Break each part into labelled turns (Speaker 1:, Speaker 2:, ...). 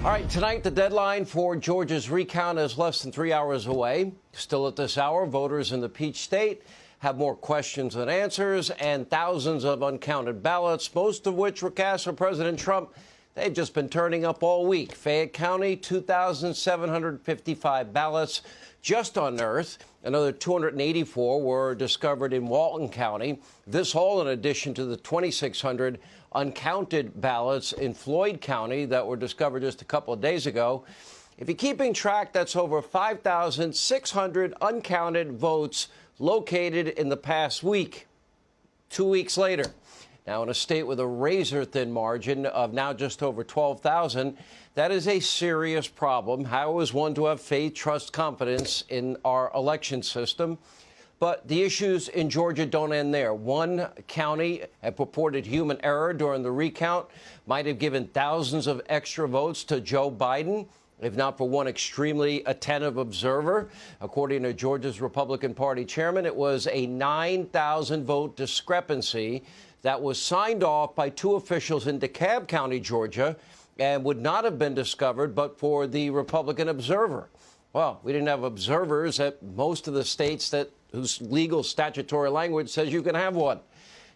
Speaker 1: All right, tonight the deadline for Georgia's recount is less than 3 hours away. Still at this hour, voters in the Peach State have more questions than answers and thousands of uncounted ballots, most of which were cast for President Trump. They've just been turning up all week. Fayette County, 2,755 ballots just unearthed. Another 284 were discovered in Walton County. This all in addition to the 2,600 uncounted ballots in Floyd County that were discovered just a couple of days ago. If you're keeping track, that's over 5,600 uncounted votes located in the past week. 2 weeks later. Now, in a state with a razor-thin margin of now just over 12,000, that is a serious problem. How is one to have faith, trust, confidence in our election system? But the issues in Georgia don't end there. One county, a purported human error during the recount, might have given thousands of extra votes to Joe Biden, if not for one extremely attentive observer. According to Georgia's Republican Party chairman, it was a 9,000-vote discrepancy that was signed off by two officials in DeKalb County, Georgia, and would not have been discovered but for the Republican observer. Well, we didn't have observers at most of the states whose legal statutory language says you can have one.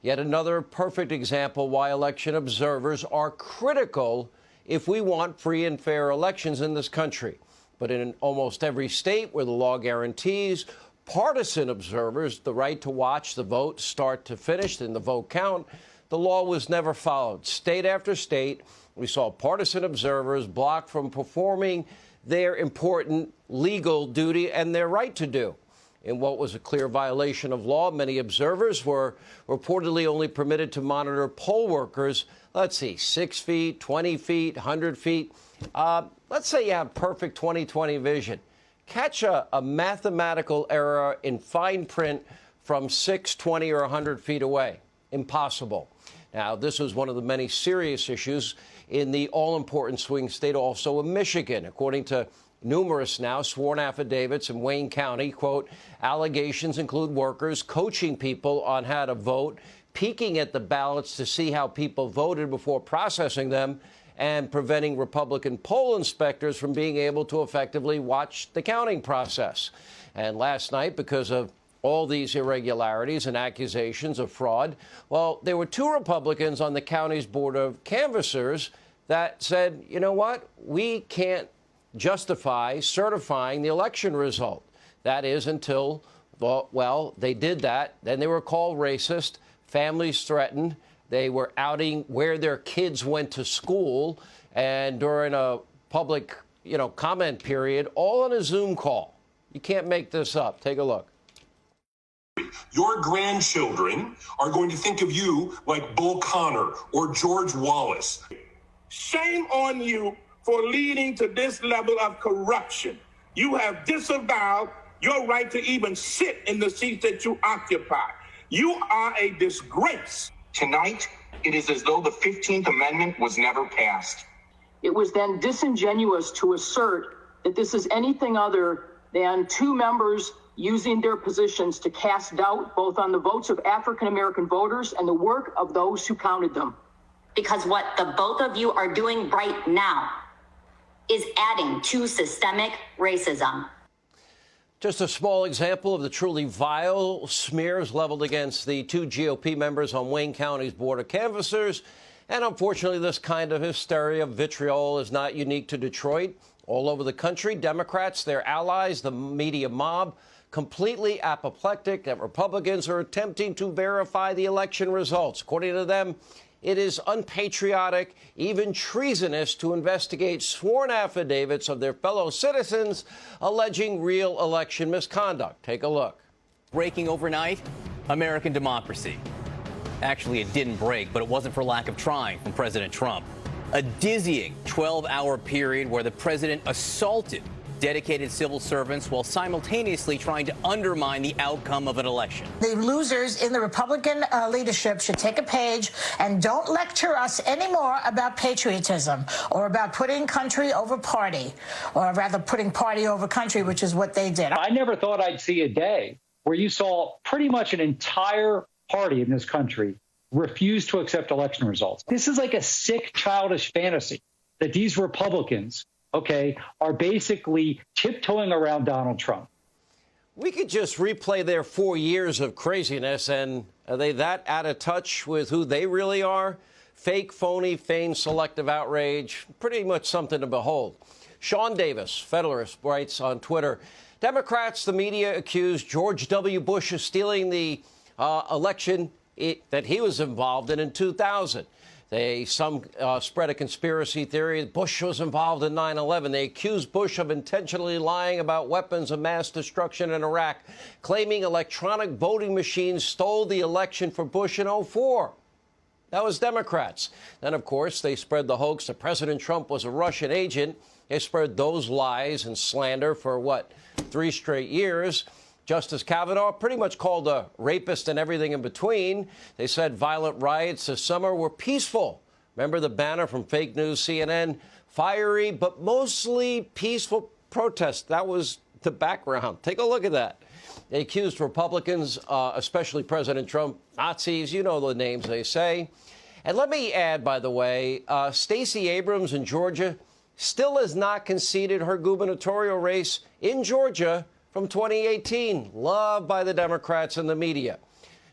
Speaker 1: Yet another perfect example why election observers are critical if we want free and fair elections in this country. But in almost every state where the law guarantees partisan observers the right to watch the vote start to finish in the vote count, the law was never followed. State after state, we saw partisan observers blocked from performing their important legal duty and their right to do. In what was a clear violation of law, many observers were reportedly only permitted to monitor poll workers, 6 feet, 20 feet, 100 feet. Let's say you have perfect 20/20 vision. Catch a mathematical error in fine print from 6, 20, or 100 feet away. Impossible. Now, this was one of the many serious issues in the all-important swing state also in Michigan. According to numerous now sworn affidavits in Wayne County, quote, allegations include workers coaching people on how to vote, peeking at the ballots to see how people voted before processing them, and preventing Republican poll inspectors from being able to effectively watch the counting process. And last night, because of all these irregularities and accusations of fraud, well, there were two Republicans on the county's board of canvassers that said, you know what, we can't justify certifying the election result. That is until, well, they did that. Then they were called racist, families threatened. They were outing where their kids went to school, and during a public, comment period, all on a Zoom call. You can't make this up. Take a look.
Speaker 2: Your grandchildren are going to think of you like Bull Connor or George Wallace.
Speaker 3: Shame on you for leading to this level of corruption. You have disavowed your right to even sit in the seats that you occupy. You are a disgrace.
Speaker 4: Tonight, it is as though the 15th Amendment was never passed.
Speaker 5: It was then disingenuous to assert that this is anything other than two members using their positions to cast doubt both on the votes of African-American voters and the work of those who counted them.
Speaker 6: Because what the both of you are doing right now is adding to systemic racism.
Speaker 1: Just a small example of the truly vile smears leveled against the two GOP members on Wayne County's board of canvassers. And unfortunately, this kind of hysteria, vitriol, is not unique to Detroit. All over the country, Democrats, their allies, the media mob, completely apoplectic that Republicans are attempting to verify the election results. According to them, it is unpatriotic, even treasonous, to investigate sworn affidavits of their fellow citizens alleging real election misconduct. Take a look.
Speaker 7: Breaking overnight, American democracy. Actually, it didn't break, but it wasn't for lack of trying from President Trump. A dizzying 12-hour period where the president assaulted dedicated civil servants while simultaneously trying to undermine the outcome of an election.
Speaker 8: The losers in the Republican leadership should take a page and don't lecture us anymore about patriotism or about putting country over party, or rather putting party over country, which is what they did.
Speaker 9: I never thought I'd see a day where you saw pretty much an entire party in this country refuse to accept election results. This is like a sick, childish fantasy. that these Republicans, okay, are basically tiptoeing around Donald Trump.
Speaker 1: We could just replay their 4 years of craziness, and are they that out of touch with who they really are? Fake, phony, feigned selective outrage, pretty much something to behold. Sean Davis, Federalist, writes on Twitter, Democrats, the media accused George W. Bush of stealing the election that he was involved in 2000. Some spread a conspiracy theory that Bush was involved in 9/11. They accused Bush of intentionally lying about weapons of mass destruction in Iraq, claiming electronic voting machines stole the election for Bush in 2004. That was Democrats. Then, of course, they spread the hoax that President Trump was a Russian agent. They spread those lies and slander for, 3 straight years. Justice Kavanaugh pretty much called a rapist and everything in between. They said violent riots this summer were peaceful. Remember the banner from fake news CNN? Fiery, but mostly peaceful protests. That was the background. Take a look at that. They accused Republicans, especially President Trump, Nazis. You know the names they say. And let me add, by the way, Stacey Abrams in Georgia still has not conceded her gubernatorial race in Georgia from 2018, loved by the Democrats and the media.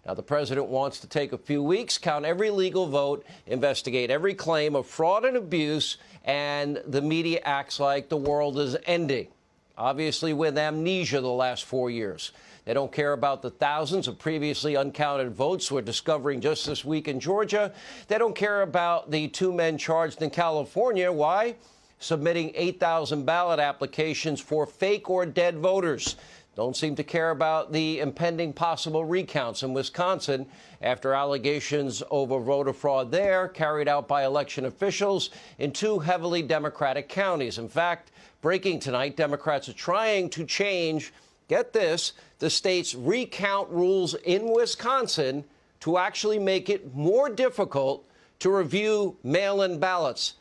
Speaker 1: Now, the president wants to take a few weeks, count every legal vote, investigate every claim of fraud and abuse, and the media acts like the world is ending. Obviously, with amnesia the last 4 years. They don't care about the thousands of previously uncounted votes we're discovering just this week in Georgia. They don't care about the 2 men charged in California. Why? Submitting 8,000 ballot applications for fake or dead voters. Don't seem to care about the impending possible recounts in Wisconsin after allegations over voter fraud there carried out by election officials in 2 heavily Democratic counties. In fact, breaking tonight, Democrats are trying to change, get this, the state's recount rules in Wisconsin to actually make it more difficult to review mail-in ballots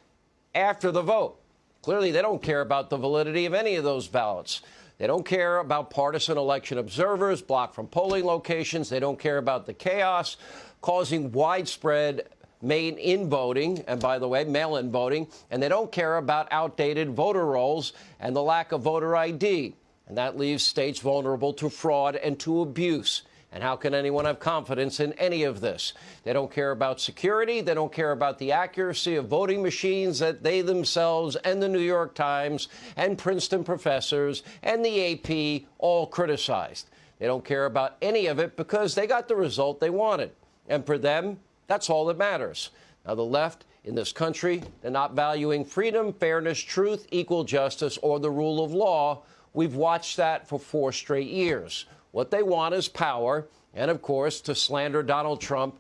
Speaker 1: after the vote. Clearly, they don't care about the validity of any of those ballots. They don't care about partisan election observers blocked from polling locations. They don't care about the chaos causing widespread mail-in voting, and by the way, mail-in voting. And they don't care about outdated voter rolls and the lack of voter ID. And that leaves states vulnerable to fraud and to abuse. And how can anyone have confidence in any of this? They don't care about security. They don't care about the accuracy of voting machines that they themselves and the New York Times and Princeton professors and the AP all criticized. They don't care about any of it because they got the result they wanted. And for them, that's all that matters. Now, the left in this country, they're not valuing freedom, fairness, truth, equal justice, or the rule of law. We've watched that for 4 straight years. What they want is power and, of course, to slander Donald Trump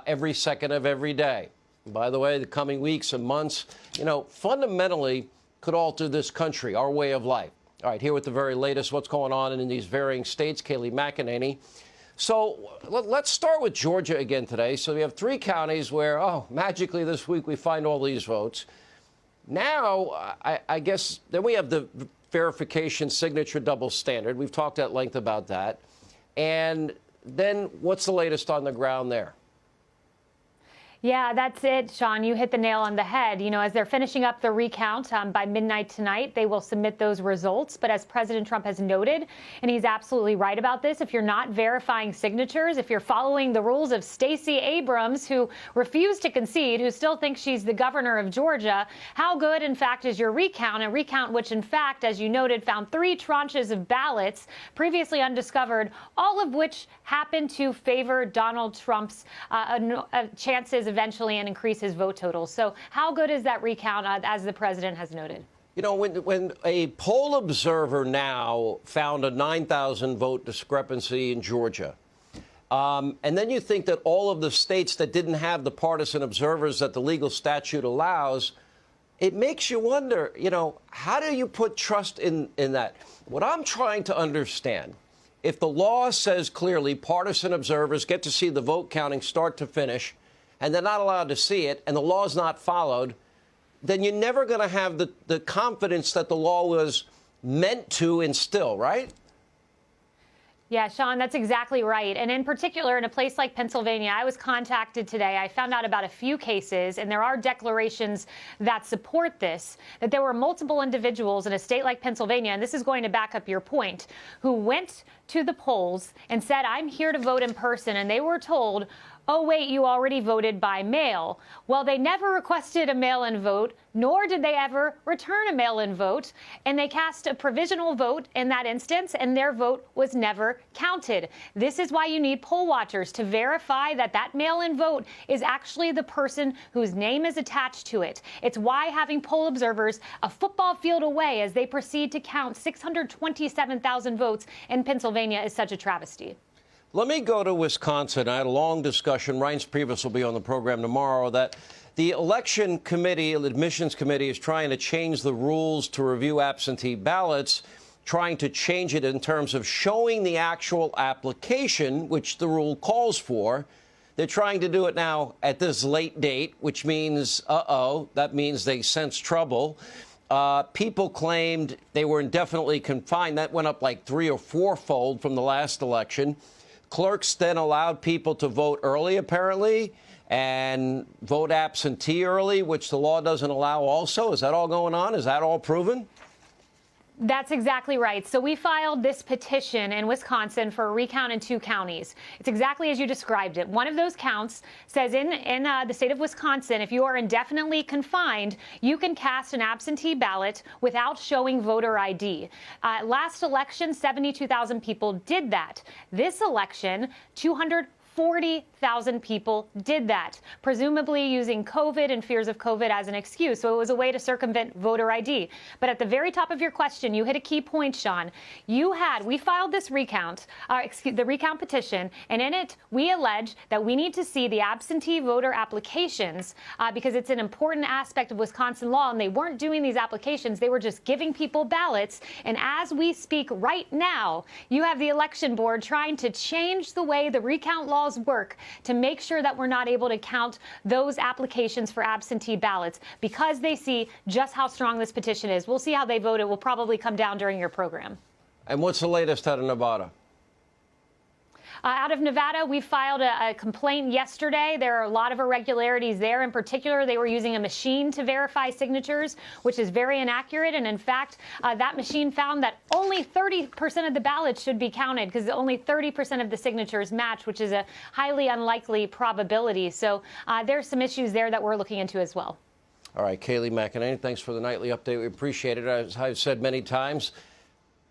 Speaker 1: every second of every day. And by the way, the coming weeks and months, fundamentally could alter this country, our way of life. All right, here with the very latest, what's going on in these varying states, Kayleigh McEnany. So let's start with Georgia again today. So we have 3 counties where, magically this week we find all these votes. Now, I guess then we have the verification signature double standard. We've talked at length about that. And then what's the latest on the ground there?
Speaker 10: Yeah, that's it, Sean. You hit the nail on the head. As they're finishing up the recount by midnight tonight, they will submit those results. But as President Trump has noted, and he's absolutely right about this, if you're not verifying signatures, if you're following the rules of Stacey Abrams, who refused to concede, who still thinks she's the governor of Georgia, how good, in fact, is your recount? A recount which, in fact, as you noted, found 3 tranches of ballots previously undiscovered, all of which happened to favor Donald Trump's chances eventually and increase his vote total. So how good is that recount, as the president has noted?
Speaker 1: When a poll observer now found a 9,000 vote discrepancy in Georgia, and then you think that all of the states that didn't have the partisan observers that the legal statute allows, it makes you wonder, how do you put trust in that? What I'm trying to understand, if the law says clearly partisan observers get to see the vote counting start to finish, and they're not allowed to see it, and the law is not followed, then you're never going to have the confidence that the law was meant to instill, right?
Speaker 10: Yeah, Sean, that's exactly right. And in particular, in a place like Pennsylvania, I was contacted today. I found out about a few cases, and there are declarations that support this, that there were multiple individuals in a state like Pennsylvania, and this is going to back up your point, who went to the polls and said, I'm here to vote in person, and they were told, oh, wait, you already voted by mail. Well, they never requested a mail-in vote, nor did they ever return a mail-in vote. And they cast a provisional vote in that instance, and their vote was never counted. This is why you need poll watchers to verify that that mail-in vote is actually the person whose name is attached to it. It's why having poll observers a football field away as they proceed to count 627,000 votes in Pennsylvania is such a travesty.
Speaker 1: Let me go to Wisconsin. I had a long discussion. Reince Priebus will be on the program tomorrow. That the election committee, the admissions committee, is trying to change the rules to review absentee ballots, trying to change it in terms of showing the actual application, which the rule calls for. They're trying to do it now at this late date, which means, that means they sense trouble. People claimed they were indefinitely confined. That went up like 3- or 4-fold from the last election. Clerks then allowed people to vote early, apparently, and vote absentee early, which the law doesn't allow also. Is that all going on? Is that all proven?
Speaker 10: That's exactly right. So we filed this petition in Wisconsin for a recount in 2 counties. It's exactly as you described it. One of those counts says in the state of Wisconsin, if you are indefinitely confined, you can cast an absentee ballot without showing voter ID. Last election, 72,000 people did that. This election, 240,000 people did that, presumably using COVID and fears of COVID as an excuse. So it was a way to circumvent voter ID. But at the very top of your question, you hit a key point, Sean. We filed this recount, the recount petition, and in it, we allege that we need to see the absentee voter applications because it's an important aspect of Wisconsin law, and they weren't doing these applications. They were just giving people ballots. And as we speak right now, you have the election board trying to change the way the recount laws work to make sure that we're not able to count those applications for absentee ballots because they see just how strong this petition is. We'll see how they vote. It will probably come down during your program.
Speaker 1: And what's the latest out of Nevada?
Speaker 10: Out of Nevada, we filed a complaint yesterday. There are a lot of irregularities there. In particular, they were using a machine to verify signatures, which is very inaccurate. And in fact, that machine found that only 30% of the ballots should be counted because only 30% of the signatures match, which is a highly unlikely probability. So there's some issues there that we're looking into as well.
Speaker 1: All right, Kayleigh McEnany, thanks for the nightly update. We appreciate it. As I've said many times,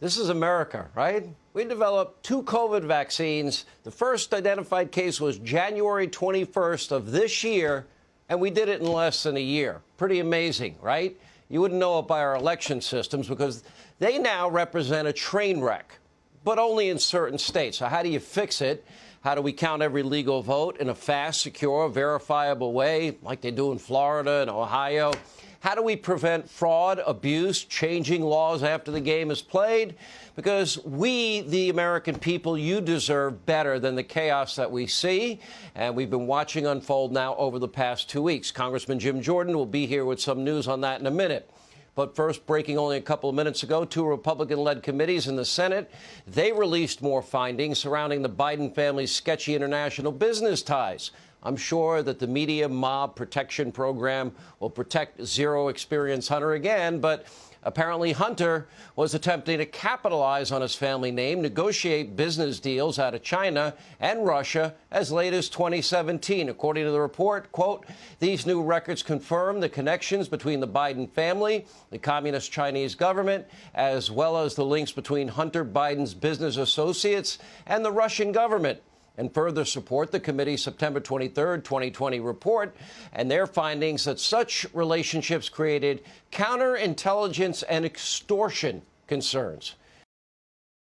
Speaker 1: this is America, right? We developed 2 COVID vaccines. The first identified case was January 21st of this year, and we did it in less than a year. Pretty amazing, right? You wouldn't know it by our election systems because they now represent a train wreck, but only in certain states. So how do you fix it? How do we count every legal vote in a fast, secure, verifiable way like they do in Florida and Ohio? How do we prevent fraud, abuse, changing laws after the game is played? Because we, the American people, you deserve better than the chaos that we see. And we've been watching unfold now over the past 2 weeks. Congressman Jim Jordan will be here with some news on that in a minute. But first, breaking only a couple of minutes ago, 2 Republican-led committees in the Senate, they released more findings surrounding the Biden family's sketchy international business ties. I'm sure that the media mob protection program will protect zero-experience Hunter again, but apparently Hunter was attempting to capitalize on his family name, negotiate business deals out of China and Russia as late as 2017. According to the report, quote, these new records confirm the connections between the Biden family, the communist Chinese government, as well as the links between Hunter Biden's business associates and the Russian government, and further support the committee's September 23, 2020 report and their findings that such relationships created counterintelligence and extortion concerns.